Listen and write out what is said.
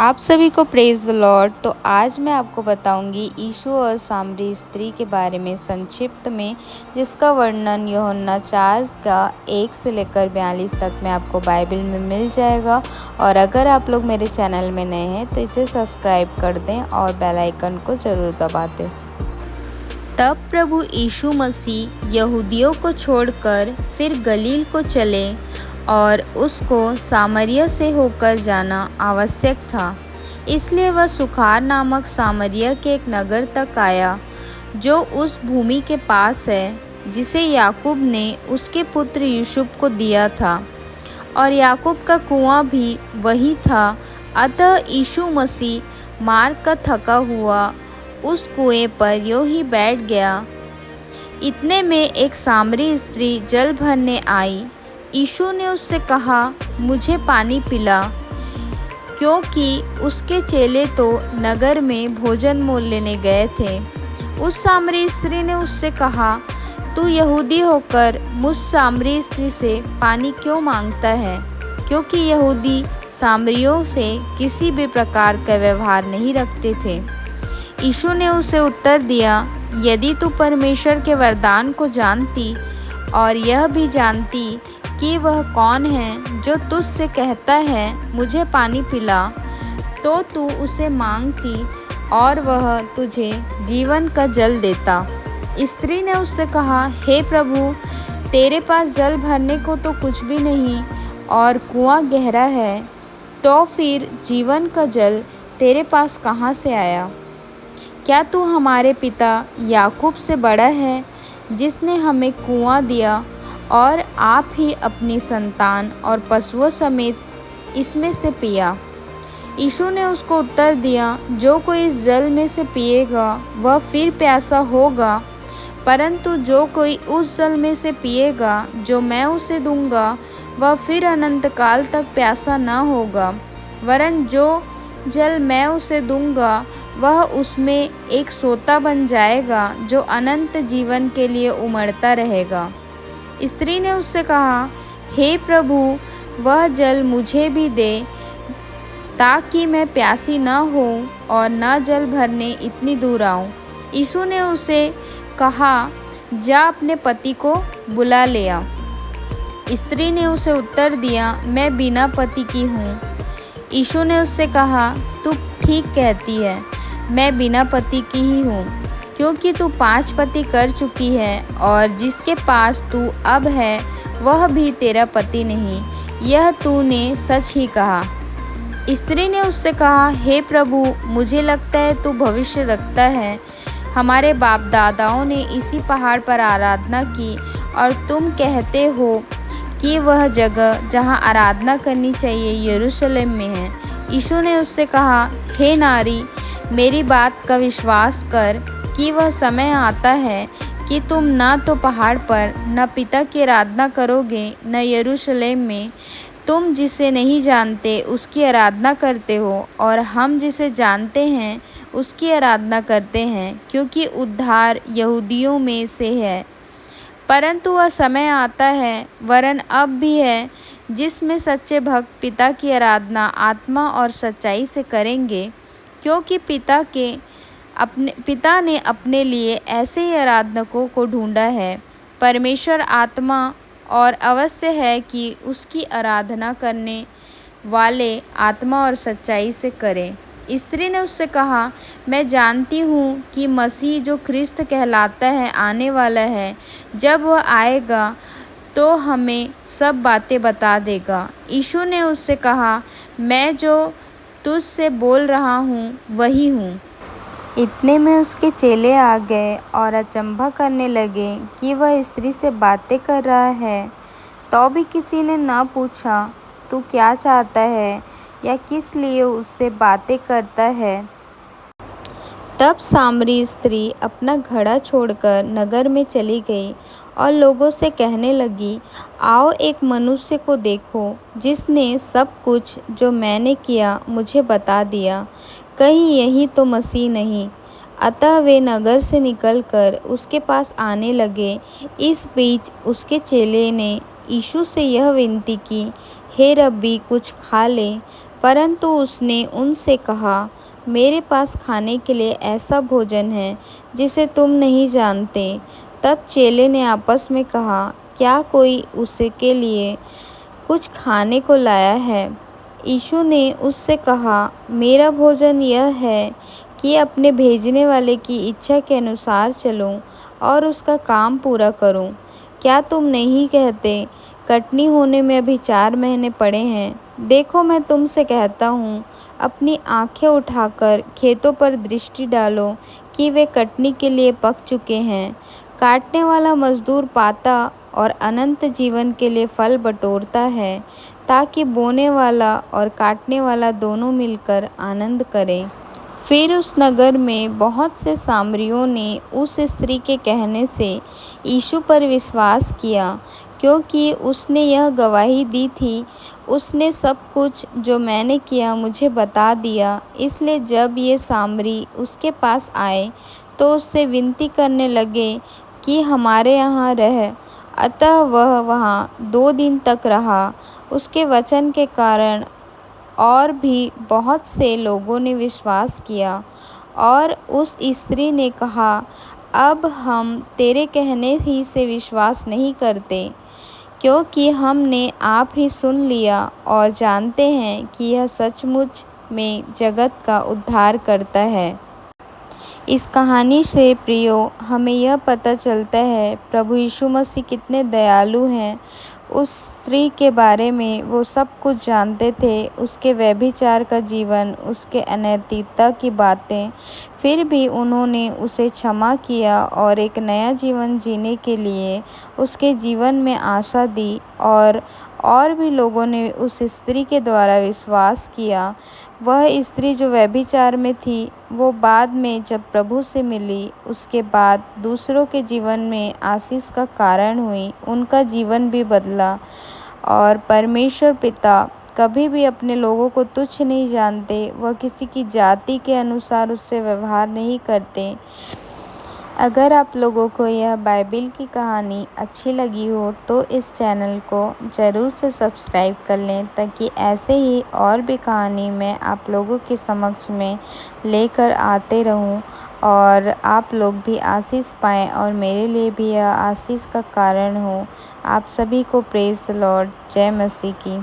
आप सभी को प्रेज़ द लॉर्ड। तो आज मैं आपको बताऊंगी यीशु और सामरी स्त्री के बारे में संक्षिप्त में, जिसका वर्णन यूहन्ना 4 का 1 से लेकर 42 तक में आपको बाइबल में मिल जाएगा। और अगर आप लोग मेरे चैनल में नए हैं तो इसे सब्सक्राइब कर दें और बेल आइकन को ज़रूर दबा दें। तब प्रभु यीशु मसीह यहूदियों को छोड़कर फिर गलील को चले और उसको सामरिया से होकर जाना आवश्यक था। इसलिए वह सुखार नामक सामरिया के एक नगर तक आया जो उस भूमि के पास है जिसे याकूब ने उसके पुत्र यूसुफ को दिया था, और याकूब का कुआं भी वही था। अतः यीशु मसीह मार्ग का थका हुआ उस कुएं पर यूं ही बैठ गया। इतने में एक सामरी स्त्री जल भरने आई। यीशु ने उससे कहा, मुझे पानी पिला, क्योंकि उसके चेले तो नगर में भोजन मोल लेने गए थे। उस सामरी स्त्री ने उससे कहा, तू यहूदी होकर मुझ सामरी स्त्री से पानी क्यों मांगता है? क्योंकि यहूदी सामरियों से किसी भी प्रकार का व्यवहार नहीं रखते थे। यीशु ने उसे उत्तर दिया, यदि तू परमेश्वर के वरदान को जानती और यह भी जानती कि वह कौन है जो तुझसे कहता है मुझे पानी पिला, तो तू उसे मांगती और वह तुझे जीवन का जल देता। स्त्री ने उससे कहा, हे प्रभु, तेरे पास जल भरने को तो कुछ भी नहीं और कुआं गहरा है, तो फिर जीवन का जल तेरे पास कहाँ से आया? क्या तू हमारे पिता याकूब से बड़ा है, जिसने हमें कुआं दिया और आप ही अपनी संतान और पशुओं समेत इसमें से पिया? यीशु ने उसको उत्तर दिया, जो कोई इस जल में से पिएगा वह फिर प्यासा होगा, परंतु जो कोई उस जल में से पिएगा जो मैं उसे दूंगा वह फिर अनंत काल तक प्यासा न होगा, वरन जो जल मैं उसे दूंगा वह उसमें एक सोता बन जाएगा जो अनंत जीवन के लिए उमड़ता रहेगा। स्त्री ने उससे कहा, हे प्रभु, वह जल मुझे भी दे, ताकि मैं प्यासी न हो और न जल भरने इतनी दूर आऊं। यीशु ने उसे कहा, जा अपने पति को बुला ले आ। स्त्री ने उसे उत्तर दिया, मैं बिना पति की हूँ। यीशु ने उससे कहा, तू ठीक कहती है, मैं बिना पति की ही हूँ, क्योंकि तू 5 पति कर चुकी है और जिसके पास तू अब है वह भी तेरा पति नहीं। यह तूने सच ही कहा। स्त्री ने उससे कहा, हे प्रभु, मुझे लगता है तू भविष्य रखता है। हमारे बाप दादाओं ने इसी पहाड़ पर आराधना की और तुम कहते हो कि वह जगह जहाँ आराधना करनी चाहिए यरूशलेम में है। यीशु ने उससे कहा, हे नारी, मेरी बात का विश्वास कर कि वह समय आता है कि तुम न तो पहाड़ पर न पिता की आराधना करोगे न यरूशलेम में। तुम जिसे नहीं जानते उसकी आराधना करते हो, और हम जिसे जानते हैं उसकी आराधना करते हैं, क्योंकि उद्धार यहूदियों में से है। परंतु वह समय आता है, वरन अब भी है, जिसमें सच्चे भक्त पिता की आराधना आत्मा और सच्चाई से करेंगे, क्योंकि पिता ने अपने लिए ऐसे ही आराधकों को ढूंढा है। परमेश्वर आत्मा और अवश्य है कि उसकी आराधना करने वाले आत्मा और सच्चाई से करें। स्त्री ने उससे कहा, मैं जानती हूँ कि मसीह जो ख्रिस्त कहलाता है आने वाला है। जब वह आएगा तो हमें सब बातें बता देगा। यीशु ने उससे कहा, मैं जो तुझसे बोल रहा हूँ वही हूँ। इतने में उसके चेले आ गए और अचंभा करने लगे कि वह स्त्री से बातें कर रहा है। तो भी किसी ने न पूछा, तू क्या चाहता है या किस लिए उससे बातें करता है। तब सामरी स्त्री अपना घड़ा छोड़कर नगर में चली गई और लोगों से कहने लगी, आओ एक मनुष्य को देखो जिसने सब कुछ जो मैंने किया मुझे बता दिया। कहीं यही तो मसीह नहीं? अतः वे नगर से निकलकर उसके पास आने लगे। इस बीच उसके चेले ने यीशु से यह विनती की, हे रब्बी, कुछ खा ले। परंतु उसने उनसे कहा, मेरे पास खाने के लिए ऐसा भोजन है जिसे तुम नहीं जानते। तब चेले ने आपस में कहा, क्या कोई उसके लिए कुछ खाने को लाया है? यीशु ने उससे कहा, मेरा भोजन यह है कि अपने भेजने वाले की इच्छा के अनुसार चलूं और उसका काम पूरा करूं। क्या तुम नहीं कहते, कटनी होने में अभी 4 महीने पड़े हैं? देखो, मैं तुमसे कहता हूँ, अपनी आंखें उठाकर खेतों पर दृष्टि डालो कि वे कटनी के लिए पक चुके हैं। काटने वाला मजदूर पाता और अनंत जीवन के लिए फल बटोरता है, ताकि बोने वाला और काटने वाला दोनों मिलकर आनंद करें। फिर उस नगर में बहुत से सामरियों ने उस स्त्री के कहने से यीशु पर विश्वास किया, क्योंकि उसने यह गवाही दी थी, उसने सब कुछ जो मैंने किया मुझे बता दिया। इसलिए जब ये सामरी उसके पास आए तो उससे विनती करने लगे कि हमारे यहाँ रह। अतः वह वहाँ 2 दिन तक रहा। उसके वचन के कारण और भी बहुत से लोगों ने विश्वास किया। और उस स्त्री ने कहा, अब हम तेरे कहने ही से विश्वास नहीं करते, क्योंकि हमने आप ही सुन लिया और जानते हैं कि यह सचमुच में जगत का उद्धार करता है। इस कहानी से प्रियो हमें यह पता चलता है प्रभु यीशु मसीह कितने दयालु हैं। उस स्त्री के बारे में वो सब कुछ जानते थे, उसके व्यभिचार का जीवन, उसके अनैतिकता की बातें, फिर भी उन्होंने उसे क्षमा किया और एक नया जीवन जीने के लिए उसके जीवन में आशा दी। और भी लोगों ने उस स्त्री के द्वारा विश्वास किया। वह स्त्री जो व्यभिचार में थी, वो बाद में जब प्रभु से मिली, उसके बाद दूसरों के जीवन में आशीष का कारण हुई, उनका जीवन भी बदला। और परमेश्वर पिता कभी भी अपने लोगों को तुच्छ नहीं जानते, वह किसी की जाति के अनुसार उससे व्यवहार नहीं करते। अगर आप लोगों को यह बाइबिल की कहानी अच्छी लगी हो तो इस चैनल को ज़रूर से सब्सक्राइब कर लें, ताकि ऐसे ही और भी कहानी मैं आप लोगों के समक्ष में लेकर आते रहूं और आप लोग भी आशीष पाएँ और मेरे लिए भी यह आशीष का कारण हो। आप सभी को प्रेज़ द लॉर्ड। जय मसीह की।